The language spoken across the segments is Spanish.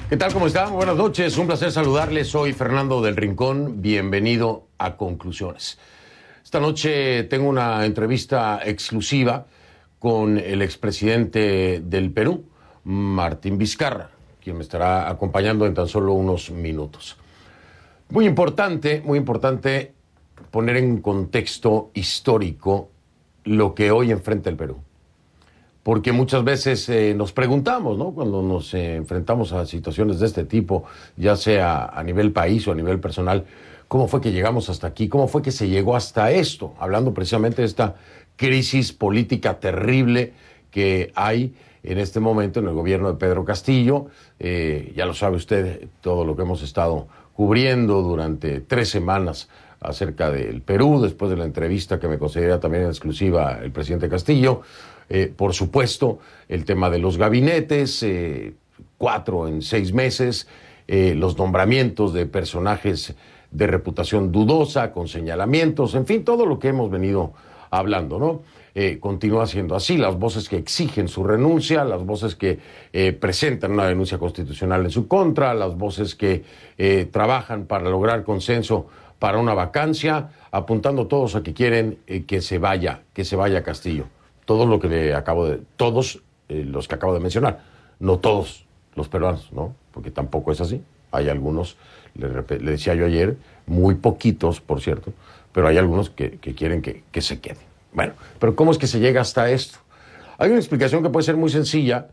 ¿Qué tal? ¿Cómo están? Buenas noches. Un placer saludarles. Soy Fernando del Rincón. Bienvenido a Conclusiones. Esta noche tengo una entrevista exclusiva con el expresidente del Perú, Martín Vizcarra, quien me estará acompañando en tan solo unos minutos. Muy importante poner en contexto histórico lo que hoy enfrenta el Perú. Porque muchas veces nos preguntamos, ¿no? Cuando nos enfrentamos a situaciones de este tipo, ya sea a nivel país o a nivel personal, ¿cómo fue que llegamos hasta aquí? ¿Cómo fue que se llegó hasta esto? Hablando precisamente de esta crisis política terrible que hay en este momento en el gobierno de Pedro Castillo. Ya lo sabe usted, todo lo que hemos estado cubriendo durante 3 semanas acerca del Perú, después de la entrevista que me concediera también en exclusiva el presidente Castillo. Por supuesto, el tema de los gabinetes, 4 en 6 meses, los nombramientos de personajes de reputación dudosa, con señalamientos, en fin, todo lo que hemos venido hablando, ¿no? Continúa siendo así, las voces que exigen su renuncia, las voces que presentan una denuncia constitucional en su contra, las voces que trabajan para lograr consenso para una vacancia, apuntando todos a que quieren que se vaya Castillo. Todos los que acabo de mencionar, no todos los peruanos, ¿no? Porque tampoco es así. Hay algunos, le decía yo ayer, muy poquitos, por cierto, pero hay algunos que quieren que se queden. Bueno, pero ¿cómo es que se llega hasta esto? Hay una explicación que puede ser muy sencilla,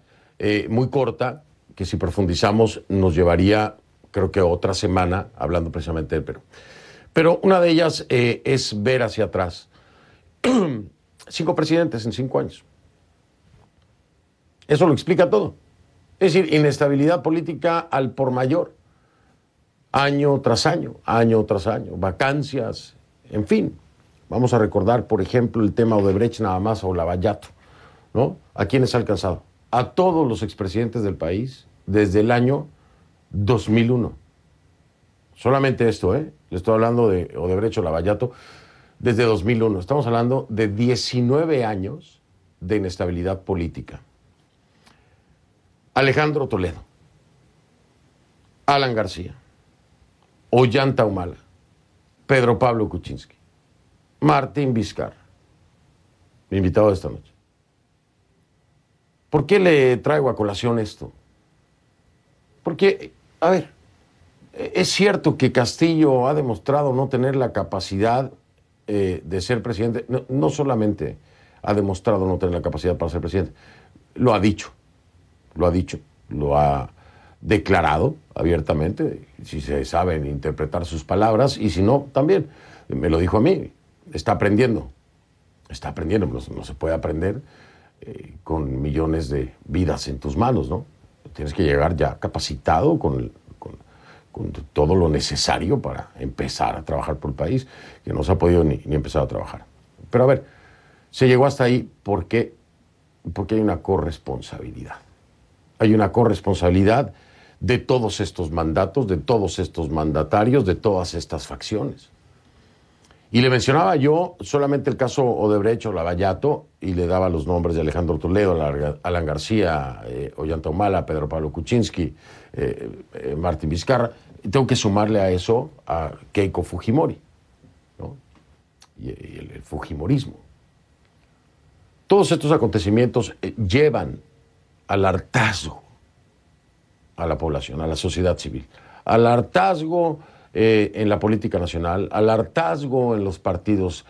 muy corta, que si profundizamos nos llevaría, creo que otra semana, hablando precisamente del Perú. Pero una de ellas es ver hacia atrás. 5 presidentes en 5 años. Eso lo explica todo. Es decir, inestabilidad política al por mayor. Año tras año, vacancias, en fin. Vamos a recordar, por ejemplo, el tema Odebrecht nada más o Lavallato, ¿no? ¿A quiénes ha alcanzado? A todos los expresidentes del país desde el año 2001. Solamente esto, Le estoy hablando de Odebrecht o Lavallato desde 2001. Estamos hablando de 19 años de inestabilidad política. Alejandro Toledo, Alan García, Ollanta Humala, Pedro Pablo Kuczynski, Martín Vizcarra, mi invitado de esta noche. ¿Por qué le traigo a colación esto? Porque, a ver, es cierto que Castillo ha demostrado no tener la capacidad de ser presidente. No solamente ha demostrado no tener la capacidad para ser presidente, lo ha dicho, lo ha declarado abiertamente, si se saben interpretar sus palabras, y si no, también, me lo dijo a mí, está aprendiendo, no se puede aprender con millones de vidas en tus manos, ¿no? Tienes que llegar ya capacitado con todo lo necesario para empezar a trabajar por el país, que no se ha podido ni empezar a trabajar. Pero a ver, se llegó hasta ahí porque hay una corresponsabilidad. Hay una corresponsabilidad de todos estos mandatos, de todos estos mandatarios, de todas estas facciones. Y le mencionaba yo solamente el caso Odebrecht o Lavallato, y le daba los nombres de Alejandro Toledo, Alan García, Ollanta Humala, Pedro Pablo Kuczynski, Martín Vizcarra. Tengo que sumarle a eso a Keiko Fujimori, ¿no? Y el fujimorismo. Todos estos acontecimientos llevan al hartazgo a la población, a la sociedad civil, al hartazgo en la política nacional, al hartazgo en los partidos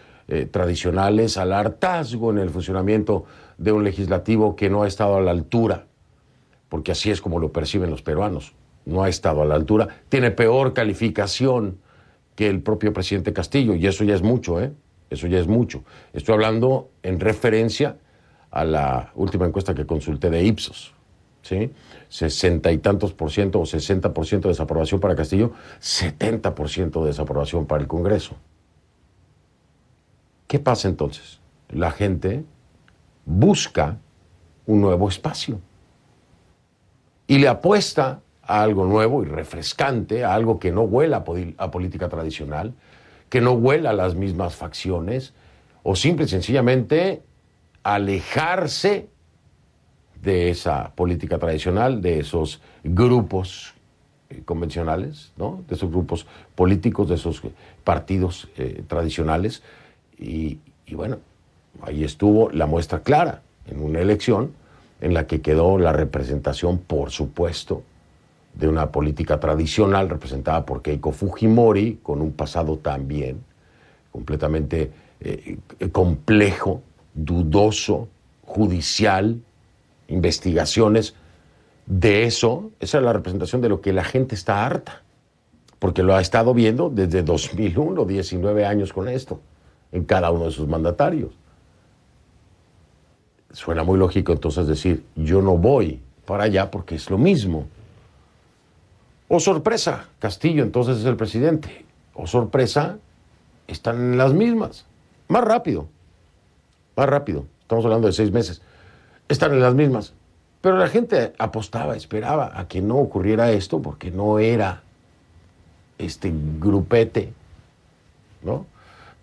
tradicionales, al hartazgo en el funcionamiento de un legislativo que no ha estado a la altura, porque así es como lo perciben los peruanos. No ha estado a la altura, tiene peor calificación que el propio presidente Castillo, y eso ya es mucho, Eso ya es mucho. Estoy hablando en referencia a la última encuesta que consulté de Ipsos, ¿sí? 60 y tantos por ciento o 60% de desaprobación para Castillo, 70% de desaprobación para el Congreso. ¿Qué pasa entonces? La gente busca un nuevo espacio y le apuesta a algo nuevo y refrescante, a algo que no huela a política tradicional, que no huela a las mismas facciones, o simple y sencillamente alejarse de esa política tradicional, de esos grupos convencionales, ¿no? De esos grupos políticos, de esos partidos tradicionales. Y bueno, ahí estuvo la muestra clara en una elección en la que quedó la representación, por supuesto, de una política tradicional representada por Keiko Fujimori, con un pasado también completamente complejo, dudoso, judicial, investigaciones. De eso, esa es la representación de lo que la gente está harta, porque lo ha estado viendo desde 2001, 19 años con esto, en cada uno de sus mandatarios. Suena muy lógico entonces decir, yo no voy para allá porque es lo mismo. Oh, sorpresa, Castillo entonces es el presidente. Oh, sorpresa, están en las mismas. Más rápido. Estamos hablando de 6 meses. Están en las mismas. Pero la gente apostaba, esperaba a que no ocurriera esto porque no era este grupete, ¿no?,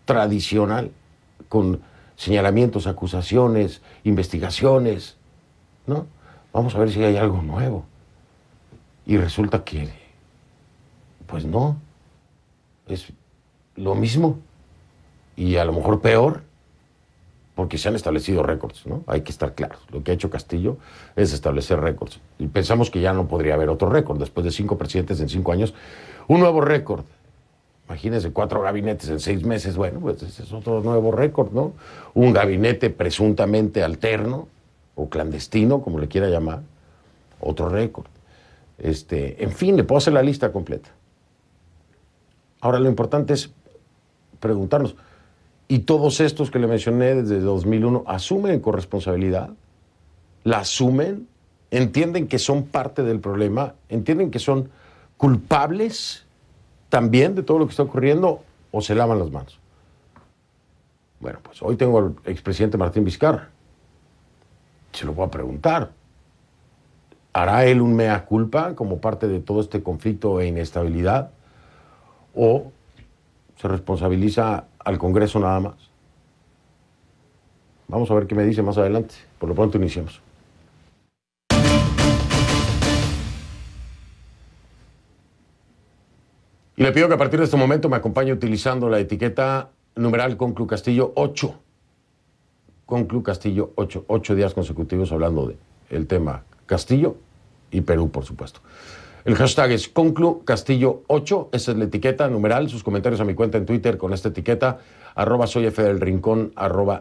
tradicional, con señalamientos, acusaciones, investigaciones, ¿no? Vamos a ver si hay algo nuevo. Y resulta que, pues no, es lo mismo y a lo mejor peor, porque se han establecido récords, ¿no? Hay que estar claros. Lo que ha hecho Castillo es establecer récords. Y pensamos que ya no podría haber otro récord. Después de 5 presidentes en 5 años, un nuevo récord. Imagínense, 4 gabinetes en 6 meses. Bueno, pues ese es otro nuevo récord, ¿no? Un gabinete presuntamente alterno o clandestino, como le quiera llamar, otro récord. En fin, le puedo hacer la lista completa. Ahora lo importante es preguntarnos, ¿y todos estos que le mencioné desde 2001 asumen corresponsabilidad? ¿La asumen? ¿Entienden que son parte del problema? ¿Entienden que son culpables también de todo lo que está ocurriendo o se lavan las manos? Bueno, pues hoy tengo al expresidente Martín Vizcarra. Se lo voy a preguntar. ¿Hará él un mea culpa como parte de todo este conflicto e inestabilidad? ¿O se responsabiliza al Congreso nada más? Vamos a ver qué me dice más adelante. Por lo pronto iniciamos. Y le pido que a partir de este momento me acompañe utilizando la etiqueta numeral Conclu Castillo 8. Conclu Castillo 8. 8 días consecutivos hablando del tema Castillo y Perú, por supuesto. El hashtag es Conclu Castillo 8. Esa es la etiqueta numeral. Sus comentarios a mi cuenta en Twitter con esta etiqueta. @soyfdelrincón,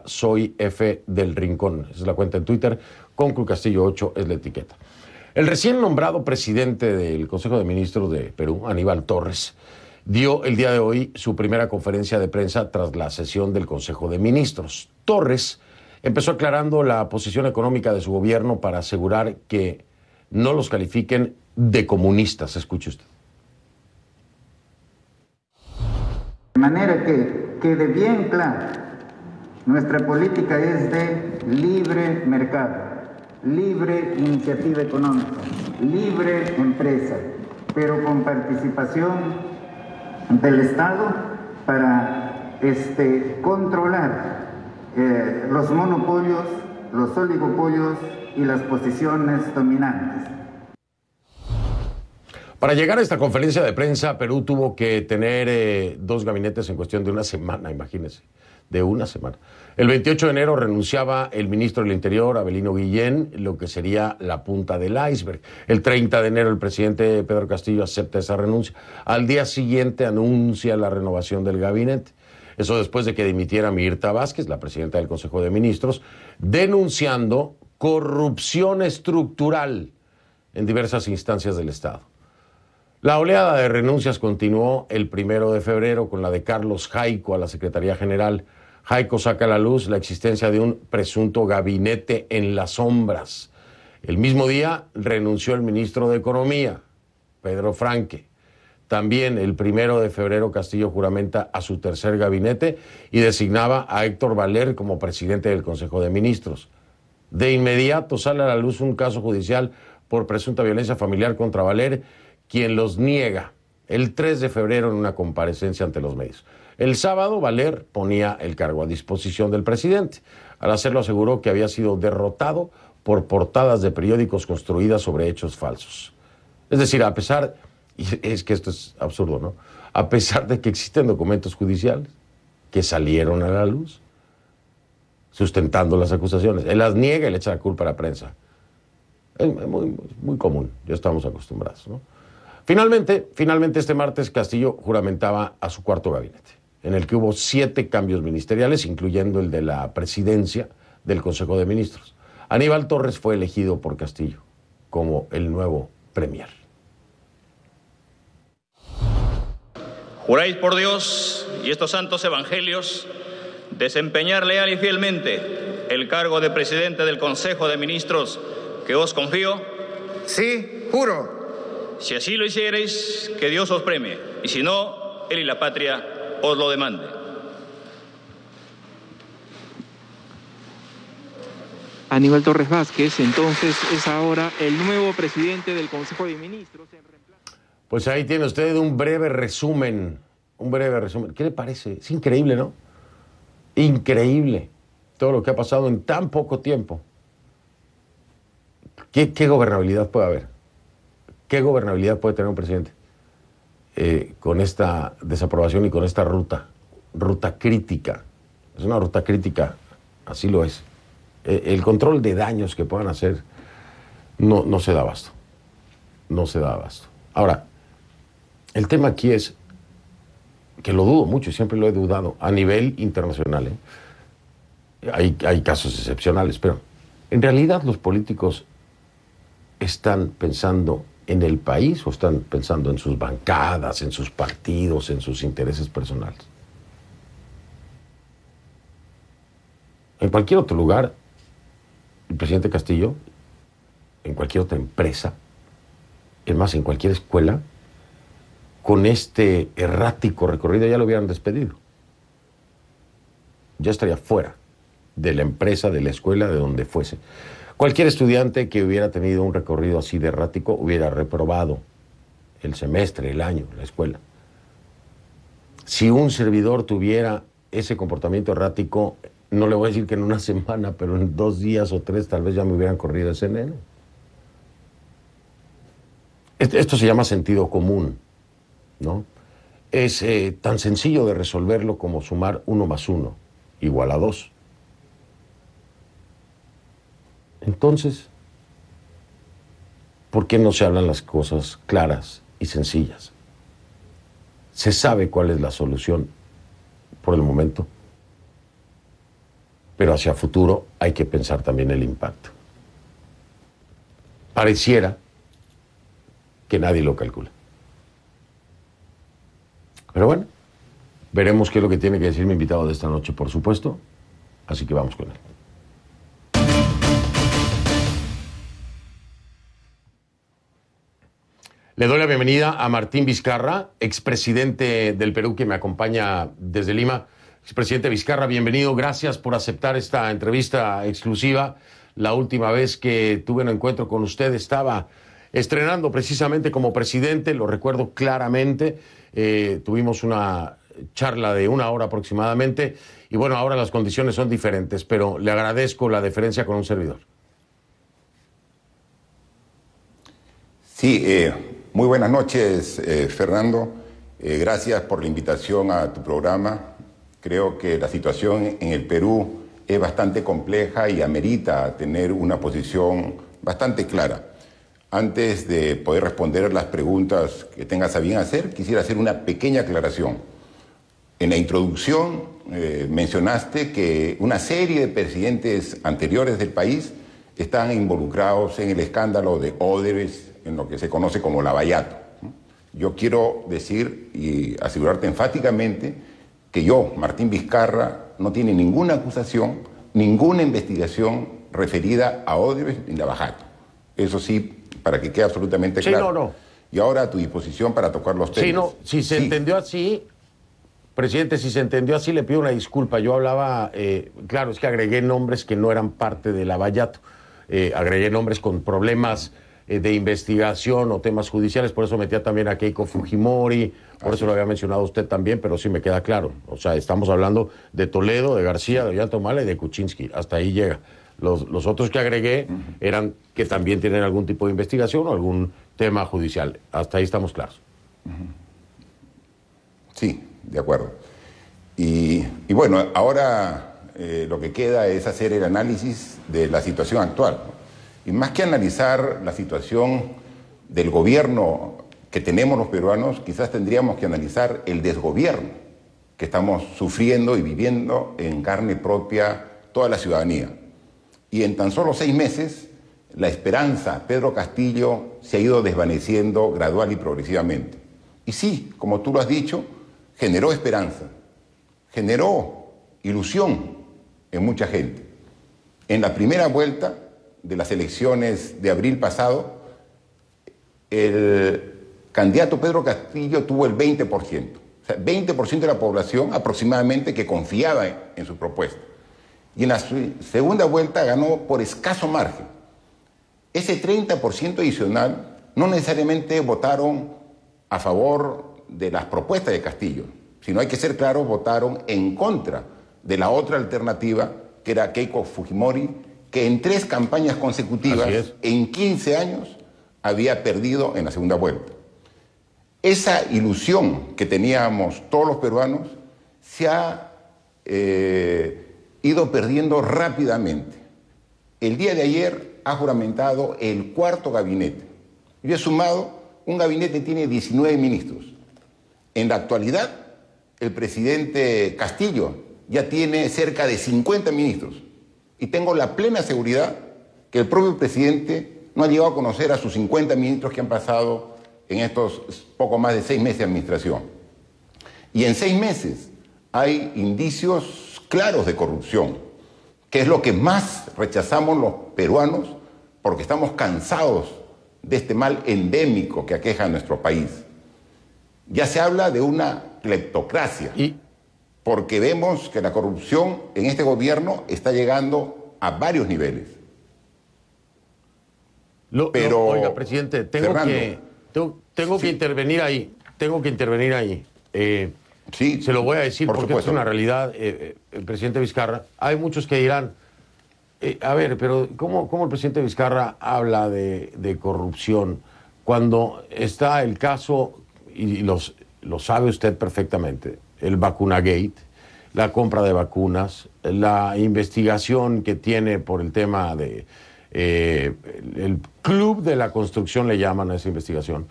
@soyfdelrincón. Esa es la cuenta en Twitter. Conclu Castillo 8 es la etiqueta. El recién nombrado presidente del Consejo de Ministros de Perú, Aníbal Torres, dio el día de hoy su primera conferencia de prensa tras la sesión del Consejo de Ministros. Torres empezó aclarando la posición económica de su gobierno para asegurar que no los califiquen de comunistas. Escuche usted. De manera que quede bien claro, nuestra política es de libre mercado, libre iniciativa económica, libre empresa, pero con participación del Estado para controlar los monopolios, los oligopolios y las posiciones dominantes. Para llegar a esta conferencia de prensa, Perú tuvo que tener 2 gabinetes en cuestión de una semana, imagínense, de una semana. El 28 de enero renunciaba el ministro del Interior, Avelino Guillén, lo que sería la punta del iceberg. El 30 de enero el presidente Pedro Castillo acepta esa renuncia. Al día siguiente anuncia la renovación del gabinete. Eso después de que dimitiera Mirta Vázquez, la presidenta del Consejo de Ministros, denunciando corrupción estructural en diversas instancias del Estado. La oleada de renuncias continuó el 1 de febrero con la de Carlos Jaico a la Secretaría General. Jaico saca a la luz la existencia de un presunto gabinete en las sombras. El mismo día renunció el ministro de Economía, Pedro Franque. También el 1 de febrero Castillo juramenta a su tercer gabinete y designaba a Héctor Valer como presidente del Consejo de Ministros. De inmediato sale a la luz un caso judicial por presunta violencia familiar contra Valer, quien los niega el 3 de febrero en una comparecencia ante los medios. El sábado, Valer ponía el cargo a disposición del presidente. Al hacerlo aseguró que había sido derrotado por portadas de periódicos construidas sobre hechos falsos. Es decir, a pesar y es que esto es absurdo, ¿no? A pesar de que existen documentos judiciales que salieron a la luz, sustentando las acusaciones. Él las niega y le echa la culpa a la prensa. Es muy común, ya estamos acostumbrados, ¿no? Finalmente, este martes, Castillo juramentaba a su cuarto gabinete, en el que hubo 7 cambios ministeriales, incluyendo el de la presidencia del Consejo de Ministros. Aníbal Torres fue elegido por Castillo como el nuevo premier. Juráis por Dios y estos santos evangelios desempeñar leal y fielmente el cargo de presidente del Consejo de Ministros que os confío. Sí, juro. Si así lo hiciereis, que Dios os premie, y si no, él y la patria os lo demande. Aníbal Torres Vázquez, entonces, es ahora el nuevo presidente del Consejo de Ministros. Pues ahí tiene usted un breve resumen. ¿Qué le parece? Es increíble, ¿no? Increíble todo lo que ha pasado en tan poco tiempo. ¿Qué gobernabilidad puede haber? ¿Qué gobernabilidad puede tener un presidente con esta desaprobación y con esta ruta crítica? Es una ruta crítica, así lo es. El control de daños que puedan hacer no se da abasto. No se da abasto. Ahora, el tema aquí es que lo dudo mucho y siempre lo he dudado a nivel internacional. Hay casos excepcionales, pero en realidad los políticos están pensando en el país o están pensando en sus bancadas, en sus partidos, en sus intereses personales. En cualquier otro lugar, el presidente Castillo, en cualquier otra empresa, es más, en cualquier escuela, con este errático recorrido ya lo hubieran despedido. Ya estaría fuera de la empresa, de la escuela, de donde fuese. Cualquier estudiante que hubiera tenido un recorrido así de errático hubiera reprobado el semestre, el año, la escuela. Si un servidor tuviera ese comportamiento errático, no le voy a decir que en una semana, pero en 2 días o 3 tal vez ya me hubieran corrido el CNN. Esto se llama sentido común, ¿no? Es tan sencillo de resolverlo como sumar 1 más 1 igual a 2. Entonces, ¿por qué no se hablan las cosas claras y sencillas? Se sabe cuál es la solución por el momento, pero hacia futuro hay que pensar también el impacto. Pareciera que nadie lo calcula. Pero bueno, veremos qué es lo que tiene que decir mi invitado de esta noche, por supuesto, así que vamos con él. Le doy la bienvenida a Martín Vizcarra, expresidente del Perú, que me acompaña desde Lima. Expresidente Vizcarra, bienvenido. Gracias por aceptar esta entrevista exclusiva. La última vez que tuve un encuentro con usted estaba estrenando precisamente como presidente, lo recuerdo claramente. Tuvimos una charla de 1 hora aproximadamente y bueno, ahora las condiciones son diferentes, pero le agradezco la deferencia con un servidor. Sí, muy buenas noches, Fernando. Gracias por la invitación a tu programa. Creo que la situación en el Perú es bastante compleja y amerita tener una posición bastante clara. Antes de poder responder las preguntas que tengas a bien hacer, quisiera hacer una pequeña aclaración. En la introducción mencionaste que una serie de presidentes anteriores del país están involucrados en el escándalo de Odebrecht, en lo que se conoce como Lavallato. Yo quiero decir y asegurarte enfáticamente que yo, Martín Vizcarra, no tiene ninguna acusación, ninguna investigación referida a Odebrecht ni Lavallato. Eso sí, para que quede absolutamente claro. Sí, no. Y ahora a tu disposición para tocar los temas. Sí, no, si se entendió así, presidente, si se entendió así, le pido una disculpa. Yo hablaba, claro, es que agregué nombres que no eran parte de Lavallato. Agregué nombres con problemas de investigación o temas judiciales, por eso metía también a Keiko Fujimori, por eso lo había mencionado usted también, pero sí me queda claro. O sea, estamos hablando de Toledo, de García, de Ollanta-Humala y de Kuczynski. Hasta ahí llega. Los otros que agregué eran que también tienen algún tipo de investigación o algún tema judicial. Hasta ahí estamos claros. Sí, de acuerdo. Y bueno, ahora lo que queda es hacer el análisis de la situación actual, ¿no? Y más que analizar la situación del gobierno que tenemos los peruanos, quizás tendríamos que analizar el desgobierno que estamos sufriendo y viviendo en carne propia toda la ciudadanía. Y en tan solo 6 meses, la esperanza Pedro Castillo se ha ido desvaneciendo gradual y progresivamente. Y sí, como tú lo has dicho, generó esperanza, generó ilusión en mucha gente. En la primera vuelta de las elecciones de abril pasado, el candidato Pedro Castillo tuvo el 20%. O sea, 20% de la población aproximadamente que confiaba en su propuesta. Y en la segunda vuelta ganó por escaso margen. Ese 30% adicional no necesariamente votaron a favor de las propuestas de Castillo, sino, hay que ser claros, votaron en contra de la otra alternativa, que era Keiko Fujimori, que en 3 campañas consecutivas, en 15 años, había perdido en la segunda vuelta. Esa ilusión que teníamos todos los peruanos se ha ido perdiendo rápidamente. El día de ayer ha juramentado el 4º gabinete. Yo he sumado, un gabinete tiene 19 ministros. En la actualidad, el presidente Castillo ya tiene cerca de 50 ministros. Y tengo la plena seguridad que el propio presidente no ha llegado a conocer a sus 50 ministros que han pasado en estos poco más de 6 meses de administración. Y en 6 meses hay indicios claros de corrupción, que es lo que más rechazamos los peruanos, porque estamos cansados de este mal endémico que aqueja a nuestro país. Ya se habla de una cleptocracia, porque vemos que la corrupción en este gobierno está llegando a varios niveles. Oiga, presidente, tengo que intervenir ahí. Sí, se lo voy a decir porque supuesto. es una realidad, el presidente Vizcarra. Hay muchos que dirán, a ver, pero ¿cómo el presidente Vizcarra habla de corrupción cuando está el caso, y lo sabe usted perfectamente, el Vacunagate, la compra de vacunas, la investigación que tiene por el tema de el Club de la Construcción, le llaman a esa investigación?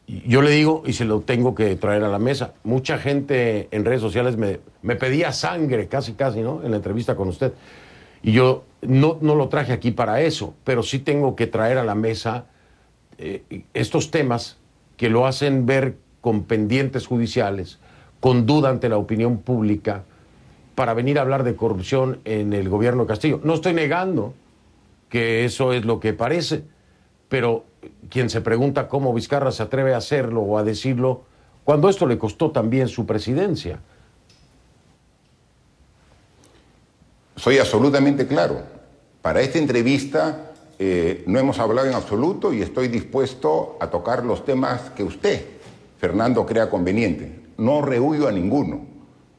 Yo le digo, y se lo tengo que traer a la mesa, mucha gente en redes sociales me pedía sangre, casi, ¿no?, en la entrevista con usted. Y yo no lo traje aquí para eso, pero sí tengo que traer a la mesa estos temas que lo hacen ver con pendientes judiciales, con duda ante la opinión pública, para venir a hablar de corrupción en el gobierno de Castillo. No estoy negando que eso es lo que parece, pero quien se pregunta cómo Vizcarra se atreve a hacerlo o a decirlo, cuando esto le costó también su presidencia. Soy absolutamente claro. Para esta entrevista no hemos hablado en absoluto y estoy dispuesto a tocar los temas que usted, Fernando, crea conveniente. No rehuyo a ninguno.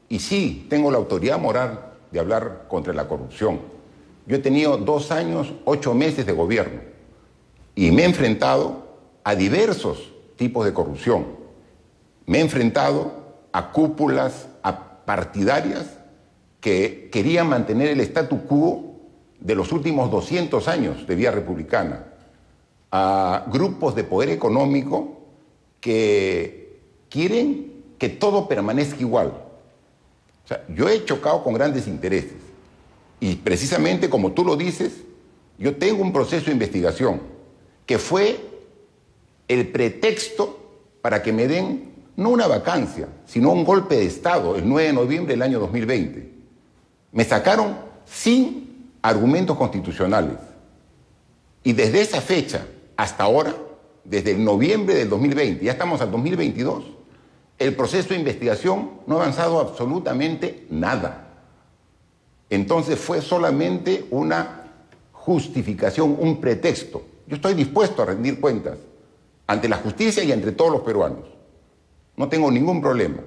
Y sí, tengo la autoridad moral de hablar contra la corrupción. Yo he tenido 2 años, 8 meses de gobierno y me he enfrentado a diversos tipos de corrupción. Me he enfrentado a cúpulas partidarias que querían mantener el statu quo de los últimos 200 años de vía republicana, a grupos de poder económico que quieren que todo permanezca igual. O sea, yo he chocado con grandes intereses y precisamente como tú lo dices, yo tengo un proceso de investigación que fue el pretexto para que me den no una vacancia, sino un golpe de Estado el 9 de noviembre del año 2020. Me sacaron sin argumentos constitucionales. Y desde esa fecha hasta ahora, desde el noviembre del 2020, ya estamos al 2022, el proceso de investigación no ha avanzado absolutamente nada. Entonces fue solamente una justificación, un pretexto. Yo estoy dispuesto a rendir cuentas ante la justicia y ante todos los peruanos. No tengo ningún problema.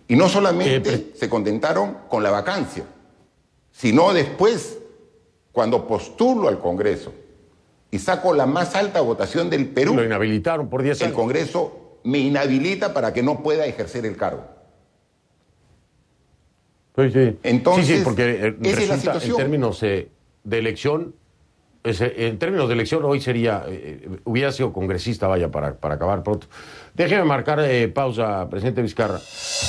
Y no solamente se contentaron con la vacancia, sino después, cuando postulo al Congreso y saco la más alta votación del Perú, lo inhabilitaron por 10 años. El Congreso me inhabilita para que no pueda ejercer el cargo. Sí. Entonces, sí, porque esa es la resulta, situación. en términos de elección, hoy hubiera sido congresista, vaya, para acabar pronto. Déjeme marcar pausa, presidente Vizcarra,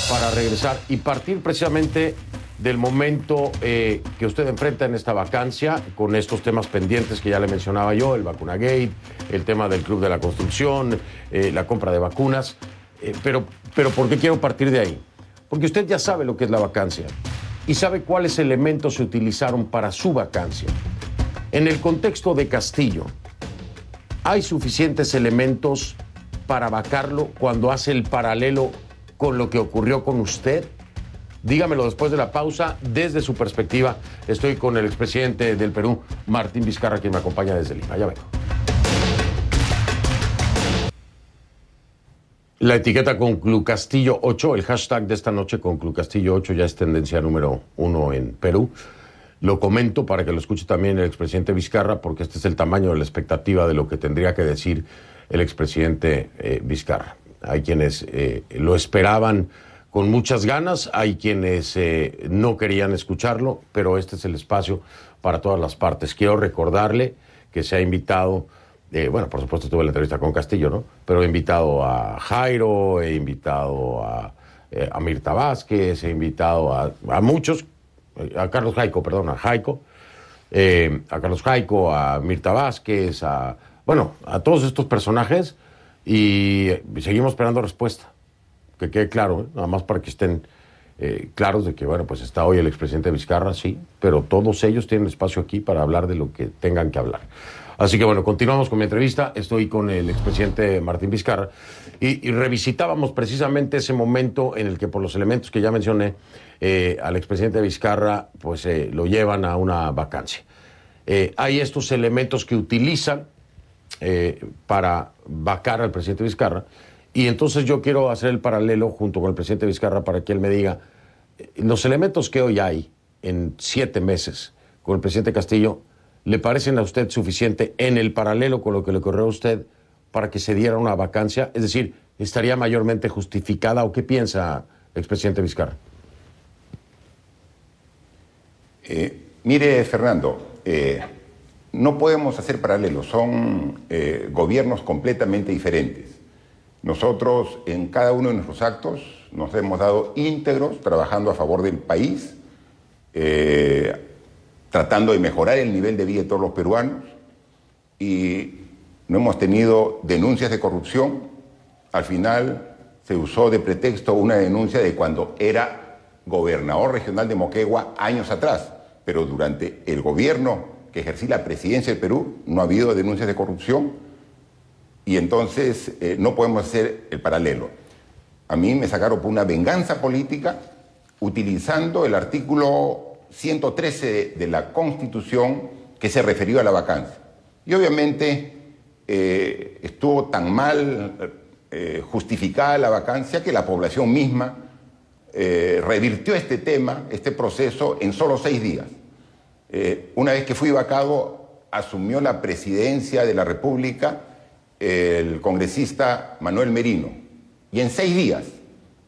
para regresar y partir precisamente del momento que usted enfrenta en esta vacancia, con estos temas pendientes que ya le mencionaba yo, el Vacunagate, el tema del Club de la Construcción, la compra de vacunas. Pero ¿por qué quiero partir de ahí? Porque usted ya sabe lo que es la vacancia y sabe cuáles elementos se utilizaron para su vacancia. En el contexto de Castillo, ¿hay suficientes elementos para vacarlo cuando hace el paralelo con lo que ocurrió con usted? Dígamelo después de la pausa, desde su perspectiva. Estoy con el expresidente del Perú, Martín Vizcarra, quien me acompaña desde Lima. Ya vengo. La etiqueta ConcluCastillo 8, el hashtag de esta noche ConcluCastillo 8 ya es tendencia número 1 en Perú. Lo comento para que lo escuche también el expresidente Vizcarra, porque este es el tamaño de la expectativa de lo que tendría que decir el expresidente Vizcarra. Hay quienes lo esperaban con muchas ganas, hay quienes no querían escucharlo, pero este es el espacio para todas las partes. Quiero recordarle que se ha invitado, bueno, por supuesto tuve la entrevista con Castillo, ¿no? Pero he invitado a Jairo, he invitado a Mirta Vázquez, he invitado a muchos, a Carlos Jaico, perdón, a Jaico, a Carlos Jaico, a Mirta Vázquez, a todos estos personajes, y seguimos esperando respuesta. Que quede claro, nada más para que estén claros de que, bueno, pues está hoy el expresidente Vizcarra, sí, pero todos ellos tienen espacio aquí para hablar de lo que tengan que hablar. Así que, bueno, continuamos con mi entrevista. Estoy con el expresidente Martín Vizcarra y revisitábamos precisamente ese momento en el que, por los elementos que ya mencioné, al expresidente Vizcarra, pues lo llevan a una vacancia. Hay estos elementos que utilizan para vacar al presidente Vizcarra, y entonces yo quiero hacer el paralelo junto con el presidente Vizcarra para que él me diga los elementos que hoy hay en 7 meses con el presidente Castillo, ¿le parecen a usted suficiente en el paralelo con lo que le ocurrió a usted para que se diera una vacancia? Es decir, ¿estaría mayormente justificada o qué piensa el expresidente Vizcarra? Mire, Fernando, no podemos hacer paralelos, son gobiernos completamente diferentes. Nosotros en cada uno de nuestros actos nos hemos dado íntegros trabajando a favor del país, tratando de mejorar el nivel de vida de todos los peruanos, y no hemos tenido denuncias de corrupción. Al final se usó de pretexto una denuncia de cuando era gobernador regional de Moquegua años atrás, pero durante el gobierno que ejercí la presidencia del Perú no ha habido denuncias de corrupción, y entonces no podemos hacer el paralelo. A mí me sacaron por una venganza política utilizando el artículo 113 de la Constitución que se refirió a la vacancia. Y obviamente estuvo tan mal justificada la vacancia que la población misma revirtió este tema, este proceso, en solo 6 días. Una vez que fui vacado, asumió la presidencia de la República el congresista Manuel Merino. Y en 6 días,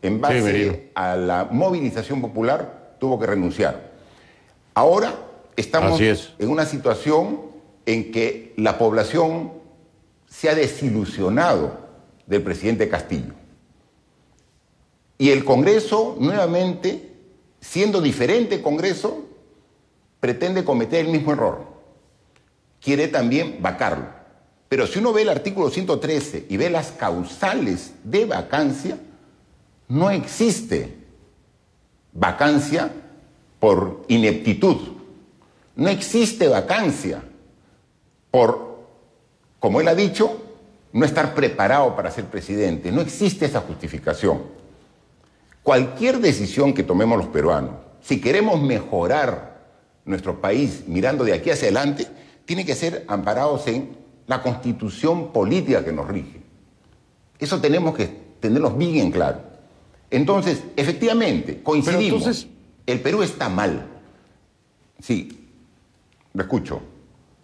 en base a la movilización popular, tuvo que renunciar. Ahora estamos en una situación en que la población se ha desilusionado del presidente Castillo. Y el Congreso, nuevamente, siendo diferente Congreso, pretende cometer el mismo error. Quiere también vacarlo. Pero si uno ve el artículo 113 y ve las causales de vacancia, no existe vacancia por ineptitud. No existe vacancia por, como él ha dicho, no estar preparado para ser presidente. No existe esa justificación. Cualquier decisión que tomemos los peruanos, si queremos mejorar nuestro país mirando de aquí hacia adelante, tiene que ser amparados en la constitución política que nos rige. Eso tenemos que tenerlos bien en claro. Entonces, efectivamente, coincidimos. El Perú está mal. Sí, lo escucho.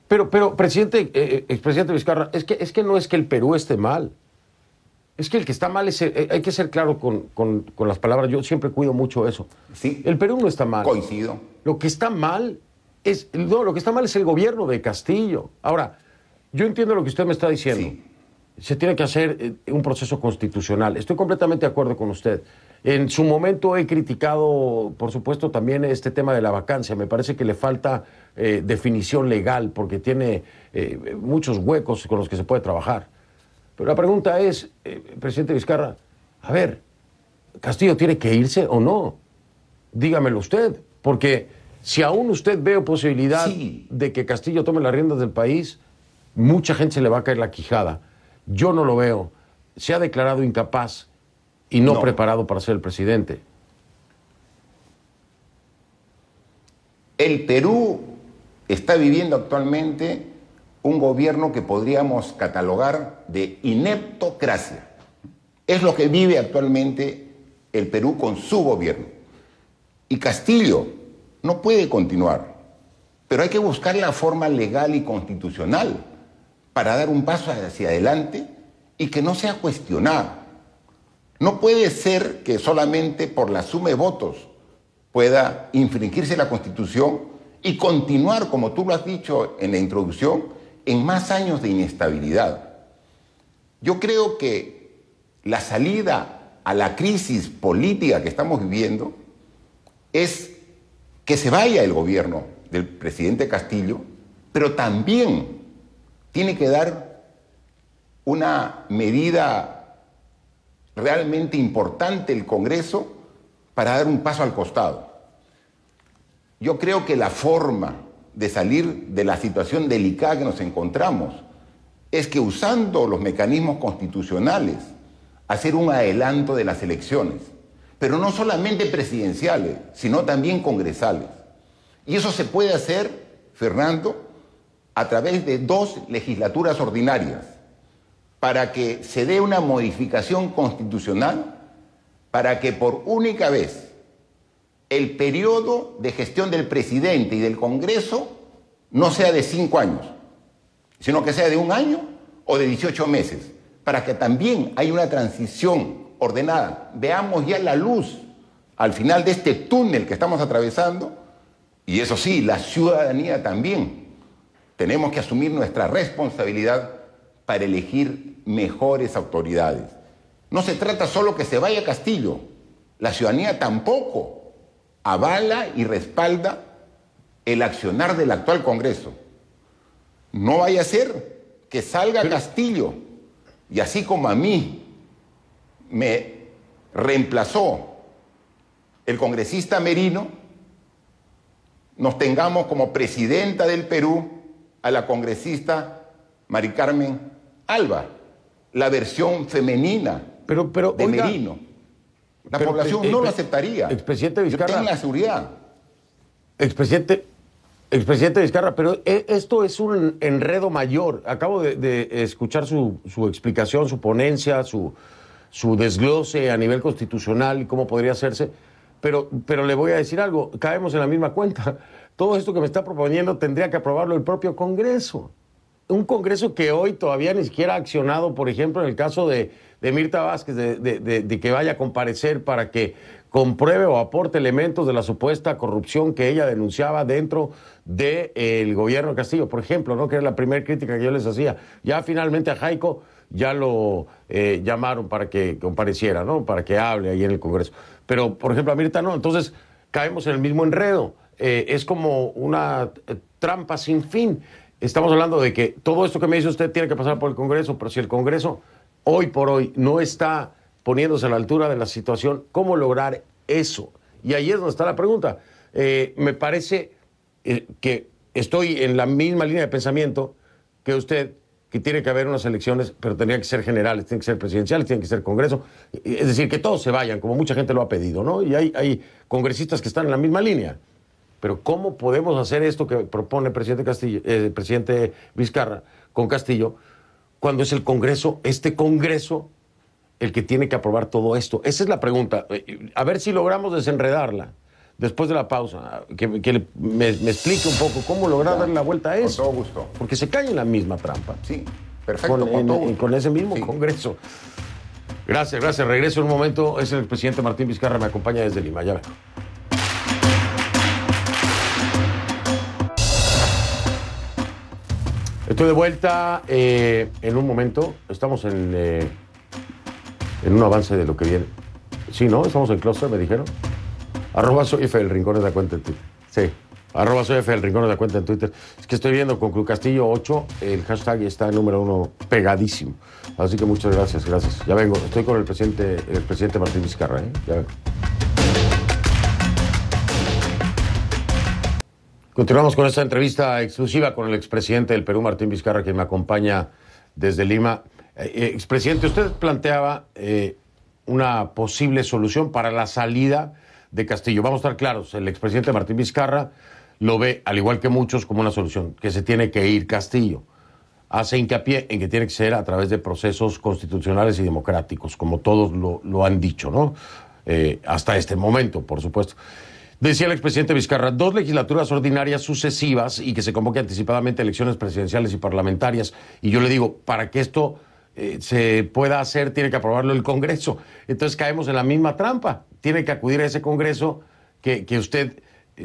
Pero presidente, expresidente Vizcarra, es que no es que el Perú esté mal. Es que el que está mal es... hay que ser claro con las palabras. Yo siempre cuido mucho eso. Sí. El Perú no está mal. Coincido. Lo que está mal es... No, lo que está mal es el gobierno de Castillo. Ahora, yo entiendo lo que usted me está diciendo. Sí. Se tiene que hacer un proceso constitucional. Estoy completamente de acuerdo con usted. En su momento he criticado, por supuesto, también este tema de la vacancia. Me parece que le falta definición legal porque tiene muchos huecos con los que se puede trabajar. Pero la pregunta es, presidente Vizcarra, a ver, ¿Castillo tiene que irse o no? Dígamelo usted, porque si aún usted ve posibilidad de que Castillo tome las riendas del país, mucha gente se le va a caer la quijada. Yo no lo veo. Se ha declarado incapaz y no preparado para ser el presidente. El Perú está viviendo actualmente un gobierno que podríamos catalogar de ineptocracia. Es lo que vive actualmente el Perú con su gobierno. Y Castillo no puede continuar, pero hay que buscar la forma legal y constitucional para dar un paso hacia adelante y que no sea cuestionado. No puede ser que solamente por la suma de votos pueda infringirse la Constitución y continuar, como tú lo has dicho en la introducción, en más años de inestabilidad. Yo creo que la salida a la crisis política que estamos viviendo es que se vaya el gobierno del presidente Castillo, pero también tiene que dar una medida realmente importante el Congreso para dar un paso al costado. Yo creo que la forma de salir de la situación delicada que nos encontramos es que usando los mecanismos constitucionales, hacer un adelanto de las elecciones, pero no solamente presidenciales, sino también congresales. Y eso se puede hacer, Fernando, a través de 2 legislaturas ordinarias, para que se dé una modificación constitucional, para que por única vez el periodo de gestión del presidente y del Congreso no sea de 5 años, sino que sea de 1 año o de 18 meses, para que también haya una transición ordenada. Veamos ya la luz al final de este túnel que estamos atravesando, y eso sí, la ciudadanía también. Tenemos que asumir nuestra responsabilidad para elegir mejores autoridades. No se trata solo que se vaya Castillo, la ciudadanía tampoco avala y respalda el accionar del actual Congreso. No vaya a ser que salga Castillo y así como a mí me reemplazó el congresista Merino, nos tengamos como presidenta del Perú a la congresista Mari Carmen Alba, la versión femenina de oiga, Merino. La población no lo aceptaría. Expresidente Vizcarra. Yo tengo la seguridad. Expresidente Vizcarra, pero esto es un enredo mayor. Acabo de escuchar su explicación, su ponencia, su desglose a nivel constitucional y cómo podría hacerse. Pero le voy a decir algo, caemos en la misma cuenta. Todo esto que me está proponiendo tendría que aprobarlo el propio Congreso. Un Congreso que hoy todavía ni siquiera ha accionado, por ejemplo, en el caso de Mirta Vázquez, de que vaya a comparecer para que compruebe o aporte elementos de la supuesta corrupción que ella denunciaba dentro del gobierno de Castillo, por ejemplo, ¿no? Que era la primera crítica que yo les hacía. Ya finalmente a Jaico ya lo llamaron para que compareciera, ¿no? Para que hable ahí en el Congreso. Pero, por ejemplo, a Mirta no. Entonces, caemos en el mismo enredo. Es como una trampa sin fin. Estamos hablando de que todo esto que me dice usted tiene que pasar por el Congreso, pero si el Congreso hoy por hoy no está poniéndose a la altura de la situación, ¿cómo lograr eso? Y ahí es donde está la pregunta. Me parece que estoy en la misma línea de pensamiento que usted, que tiene que haber unas elecciones, pero tendrían que ser generales, tienen que ser presidenciales, tienen que ser Congreso. Es decir, que todos se vayan, como mucha gente lo ha pedido, ¿no? Y hay congresistas que están en la misma línea. Pero ¿cómo podemos hacer esto que propone el presidente Vizcarra con Castillo cuando es el Congreso, este Congreso, el que tiene que aprobar todo esto? Esa es la pregunta. A ver si logramos desenredarla después de la pausa. Que me explique un poco cómo lograr darle la vuelta a eso. Con todo gusto. Porque se cae en la misma trampa. Sí, perfecto, con todo gusto. Con ese mismo Sí. Congreso. Gracias, gracias. Regreso en un momento. Es el presidente Martín Vizcarra, me acompaña desde Lima. Ya vengo. Estoy de vuelta en un momento. Estamos en un avance de lo que viene. Sí, ¿no? Estamos en clúster, me dijeron. @soy F del Rincón es la cuenta en Twitter. Sí. @soy F del Rincón es la cuenta en Twitter. Es que estoy viendo con Cruz Castillo 8, el hashtag está en número 1 pegadísimo. Así que muchas gracias, gracias. Ya vengo. Estoy con el presidente Martín Vizcarra, ¿eh? Ya vengo. Continuamos con esta entrevista exclusiva con el expresidente del Perú, Martín Vizcarra, que me acompaña desde Lima. Expresidente, usted planteaba una posible solución para la salida de Castillo. Vamos a estar claros, el expresidente Martín Vizcarra lo ve, al igual que muchos, como una solución, que se tiene que ir Castillo. Hace hincapié en que tiene que ser a través de procesos constitucionales y democráticos, como todos lo han dicho, ¿no? Hasta este momento, por supuesto. Decía el expresidente Vizcarra, 2 legislaturas ordinarias sucesivas y que se convoque anticipadamente elecciones presidenciales y parlamentarias. Y yo le digo, para que esto se pueda hacer, tiene que aprobarlo el Congreso. Entonces caemos en la misma trampa. Tiene que acudir a ese Congreso que usted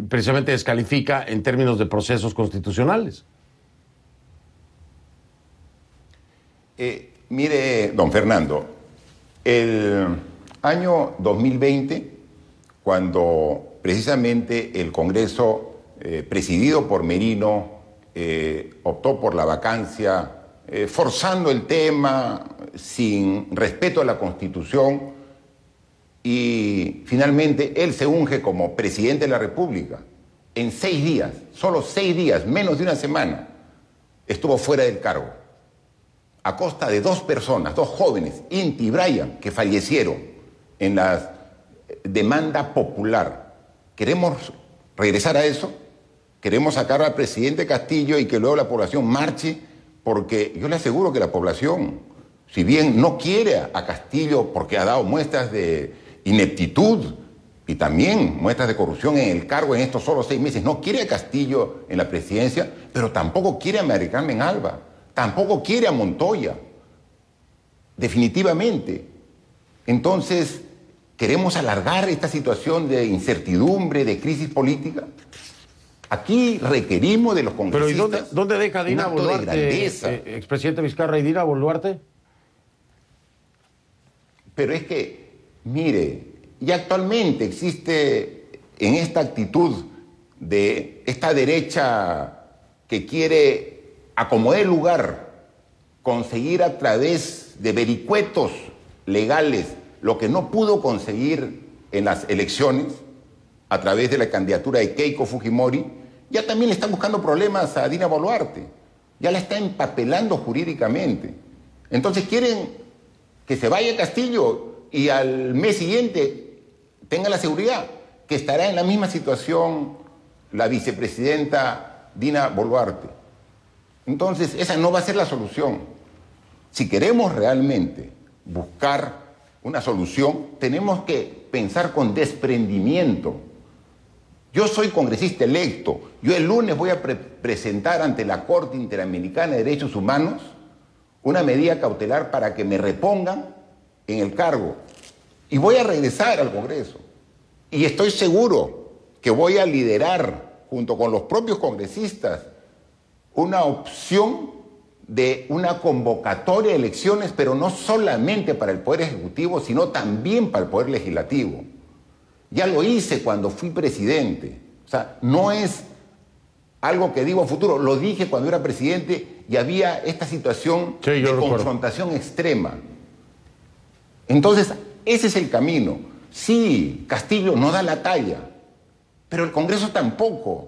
precisamente descalifica en términos de procesos constitucionales. Mire, don Fernando, el año 2020, cuando precisamente el Congreso, presidido por Merino, optó por la vacancia, forzando el tema, sin respeto a la Constitución, y finalmente él se unge como presidente de la República. En 6 días, solo 6 días, menos de una semana, estuvo fuera del cargo, a costa de 2 personas, 2 jóvenes, Inti y Brian, que fallecieron en la demanda popular. ¿Queremos regresar a eso? ¿Queremos sacar al presidente Castillo y que luego la población marche? Porque yo le aseguro que la población, si bien no quiere a Castillo porque ha dado muestras de ineptitud y también muestras de corrupción en el cargo en estos solo 6 meses, no quiere a Castillo en la presidencia, pero tampoco quiere a María Carmen Alba, tampoco quiere a Montoya, definitivamente. Entonces, ¿queremos alargar esta situación de incertidumbre, de crisis política? Aquí requerimos de los congresistas. Pero ¿y dónde deja Dina Boluarte, expresidente Vizcarra, y Dina Boluarte? Pero es que, mire, ya actualmente existe en esta actitud de esta derecha que quiere, a como dé lugar, conseguir a través de vericuetos legales lo que no pudo conseguir en las elecciones, a través de la candidatura de Keiko Fujimori, ya también le está buscando problemas a Dina Boluarte. Ya la está empapelando jurídicamente. Entonces quieren que se vaya Castillo y al mes siguiente tenga la seguridad que estará en la misma situación la vicepresidenta Dina Boluarte. Entonces, esa no va a ser la solución. Si queremos realmente buscar una solución, tenemos que pensar con desprendimiento. Yo soy congresista electo. Yo el lunes voy a presentar ante la Corte Interamericana de Derechos Humanos una medida cautelar para que me repongan en el cargo. Y voy a regresar al Congreso. Y estoy seguro que voy a liderar, junto con los propios congresistas, una opción de una convocatoria de elecciones, pero no solamente para el Poder Ejecutivo, sino también para el Poder Legislativo. Ya lo hice cuando fui presidente. O sea, no es algo que digo a futuro. Lo dije cuando era presidente y había esta situación de confrontación extrema. Entonces, ese es el camino. Sí, Castillo no da la talla, pero el Congreso tampoco.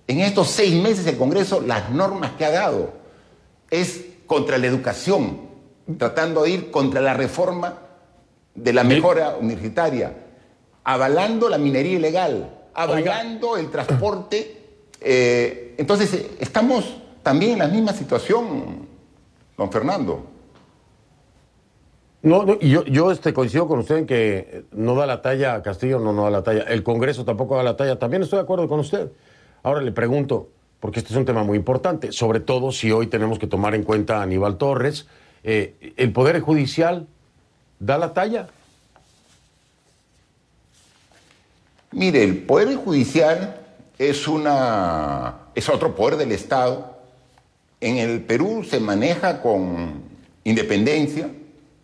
En estos 6 meses el Congreso, las normas que ha dado es contra la educación, tratando de ir contra la reforma de la mejora universitaria, avalando la minería ilegal, avalando el transporte. Entonces, estamos también en la misma situación, don Fernando. No, yo coincido con usted en que no da la talla, Castillo no da la talla, el Congreso tampoco da la talla, también estoy de acuerdo con usted. Ahora le pregunto, porque este es un tema muy importante, sobre todo si hoy tenemos que tomar en cuenta a Aníbal Torres, el Poder Judicial ¿Da la talla? Mire, el Poder Judicial es otro poder del Estado. En el Perú se maneja con independencia.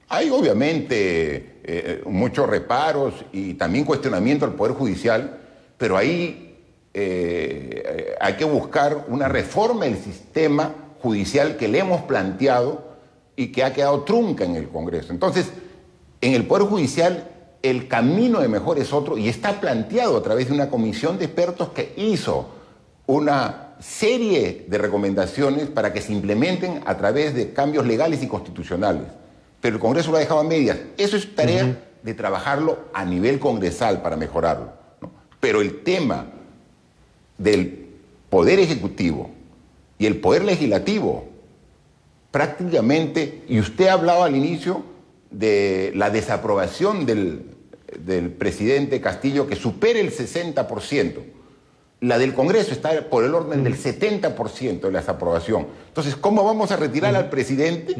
Hay obviamente muchos reparos y también cuestionamiento al Poder Judicial, pero ahí hay que buscar una reforma del sistema judicial que le hemos planteado y que ha quedado trunca en el Congreso. Entonces, en el Poder Judicial el camino de mejor es otro y está planteado a través de una comisión de expertos que hizo una serie de recomendaciones para que se implementen a través de cambios legales y constitucionales. Pero el Congreso lo ha dejado a medias. Eso es tarea de trabajarlo a nivel congresal para mejorarlo, ¿no? Pero el tema del Poder Ejecutivo y el Poder Legislativo, prácticamente, y usted hablaba al inicio de la desaprobación del presidente Castillo, que supere el 60%. La del Congreso está por el orden del 70% de la desaprobación. Entonces, ¿cómo vamos a retirar al presidente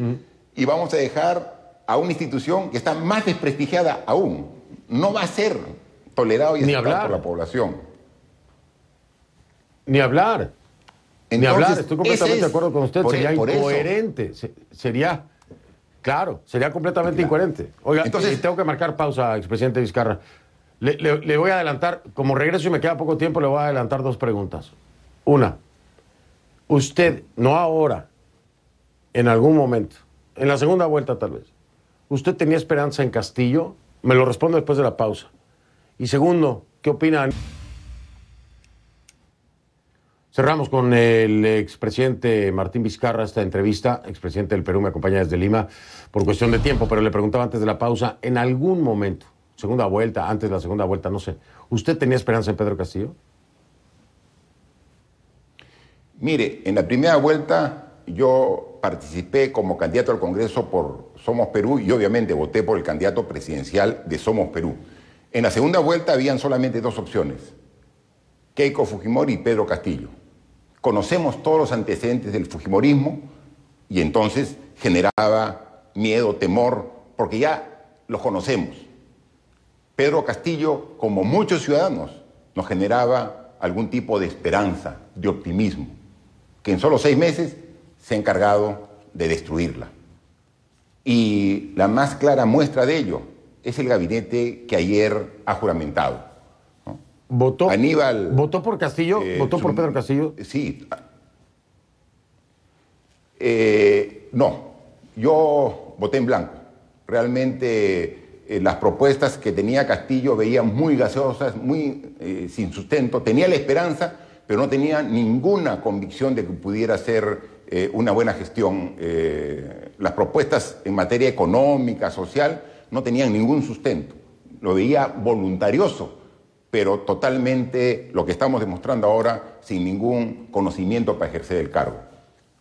y vamos a dejar a una institución que está más desprestigiada aún? No va a ser tolerado y aceptado por la población. Ni hablar. Entonces, ni hablar. Estoy completamente de acuerdo con usted. Sería incoherente. Sería completamente incoherente. Oiga, entonces tengo que marcar pausa, expresidente Vizcarra. Le voy a adelantar, como regreso y me queda poco tiempo, le voy a adelantar 2 preguntas. Una, usted, no ahora, en algún momento, en la segunda vuelta tal vez, ¿usted tenía esperanza en Castillo? Me lo respondo después de la pausa. Y segundo, ¿qué opinan? Cerramos con el expresidente Martín Vizcarra esta entrevista. Expresidente del Perú, me acompaña desde Lima por cuestión de tiempo, pero le preguntaba antes de la pausa, en algún momento, segunda vuelta, antes de la segunda vuelta, no sé, ¿usted tenía esperanza en Pedro Castillo? Mire, en la primera vuelta yo participé como candidato al Congreso por Somos Perú y obviamente voté por el candidato presidencial de Somos Perú. En la segunda vuelta habían solamente 2 opciones, Keiko Fujimori y Pedro Castillo. Conocemos todos los antecedentes del fujimorismo y entonces generaba miedo, temor, porque ya los conocemos. Pedro Castillo, como muchos ciudadanos, nos generaba algún tipo de esperanza, de optimismo, que en solo 6 meses se ha encargado de destruirla. Y la más clara muestra de ello es el gabinete que ayer ha juramentado. ¿Votó, Aníbal, ¿votó por Castillo? ¿Votó por Pedro Castillo? Sí. No, yo voté en blanco. Realmente las propuestas que tenía Castillo veía muy gaseosas, muy sin sustento. Tenía la esperanza, pero no tenía ninguna convicción de que pudiera ser una buena gestión. Las propuestas en materia económica, social, no tenían ningún sustento. Lo veía voluntarioso, pero totalmente lo que estamos demostrando ahora sin ningún conocimiento para ejercer el cargo.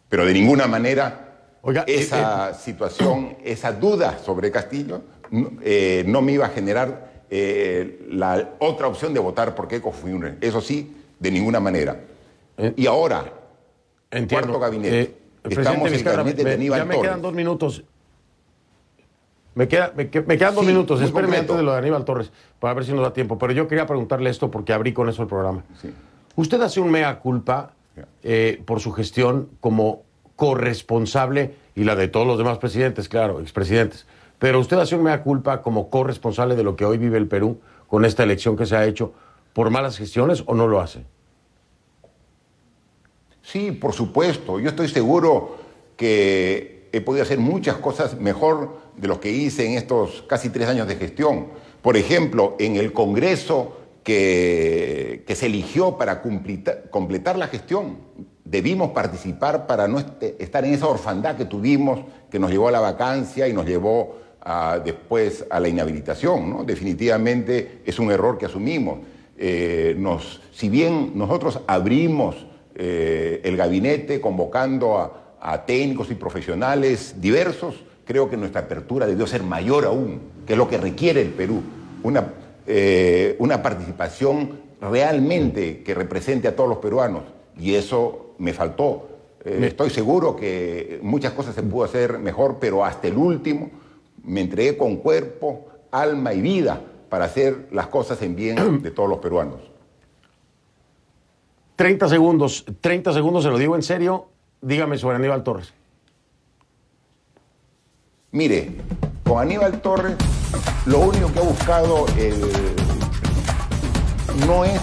Pero de ninguna manera esa situación, esa duda sobre Castillo no me iba a generar la otra opción de votar por Keiko Fujimori. Eso sí, de ninguna manera. Y ahora, cuarto gabinete. Estamos en el gabinete de Aníbal Torres. Ya me quedan 2 minutos. Me quedan 2 minutos. Espéreme antes de lo de Aníbal Torres, para ver si nos da tiempo. Pero yo quería preguntarle esto porque abrí con eso el programa. Sí. Usted hace un mea culpa por su gestión como corresponsable, y la de todos los demás presidentes, claro, expresidentes. Pero usted hace un mea culpa como corresponsable de lo que hoy vive el Perú con esta elección que se ha hecho por malas gestiones, ¿o no lo hace? Sí, por supuesto. Yo estoy seguro que he podido hacer muchas cosas mejor de lo que hice en estos casi 3 años de gestión. Por ejemplo, en el Congreso que se eligió para completar la gestión, debimos participar para no estar en esa orfandad que tuvimos, que nos llevó a la vacancia y nos llevó después a la inhabilitación, ¿no? Definitivamente es un error que asumimos. Si bien nosotros abrimos el gabinete convocando a técnicos y profesionales diversos, creo que nuestra apertura debió ser mayor aún, que es lo que requiere el Perú, una participación realmente que represente a todos los peruanos, y eso me faltó. Estoy seguro que muchas cosas se pudo hacer mejor, pero hasta el último me entregué con cuerpo, alma y vida para hacer las cosas en bien de todos los peruanos. 30 segundos, se lo digo en serio. Dígame sobre Aníbal Torres. Mire, con Aníbal Torres, lo único que ha buscado no es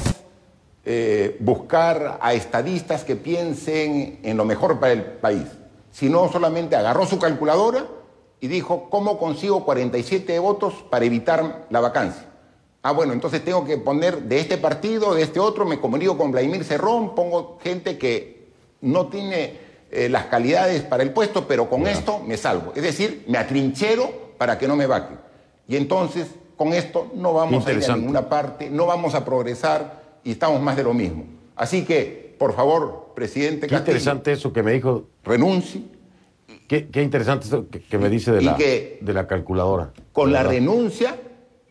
buscar a estadistas que piensen en lo mejor para el país, sino solamente agarró su calculadora y dijo, ¿cómo consigo 47 votos para evitar la vacancia? Bueno, entonces tengo que poner de este partido, de este otro, me comunico con Vladimir Cerrón, pongo gente que no tiene las calidades para el puesto, pero con esto me salvo. Es decir, me atrinchero para que no me vaquen. Y entonces, con esto no vamos a ir a ninguna parte, no vamos a progresar y estamos más de lo mismo. Así que, por favor, presidente Castillo... Qué interesante eso que me dijo. Renuncie. Qué interesante esto que me dice de la calculadora. Con la renuncia,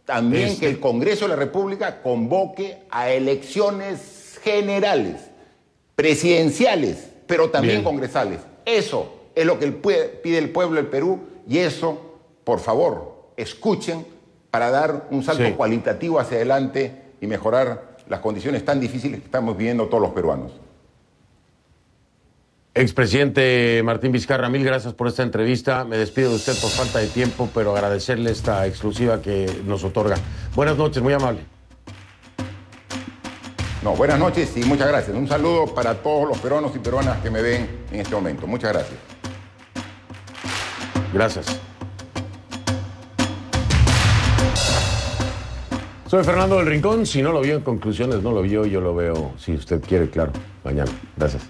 también que el Congreso de la República convoque a elecciones generales, presidenciales, pero también congresales. Eso es lo que pide el pueblo del Perú y eso, por favor, escuchen para dar un salto cualitativo hacia adelante y mejorar las condiciones tan difíciles que estamos viviendo todos los peruanos. Expresidente Martín Vizcarra, mil gracias por esta entrevista. Me despido de usted por falta de tiempo, pero agradecerle esta exclusiva que nos otorga. Buenas noches, muy amable. No, buenas noches y muchas gracias. Un saludo para todos los peruanos y peruanas que me ven en este momento. Muchas gracias. Gracias. Soy Fernando del Rincón. Si no lo vio en conclusiones, no lo vio. Yo lo veo, si usted quiere, claro, mañana. Gracias.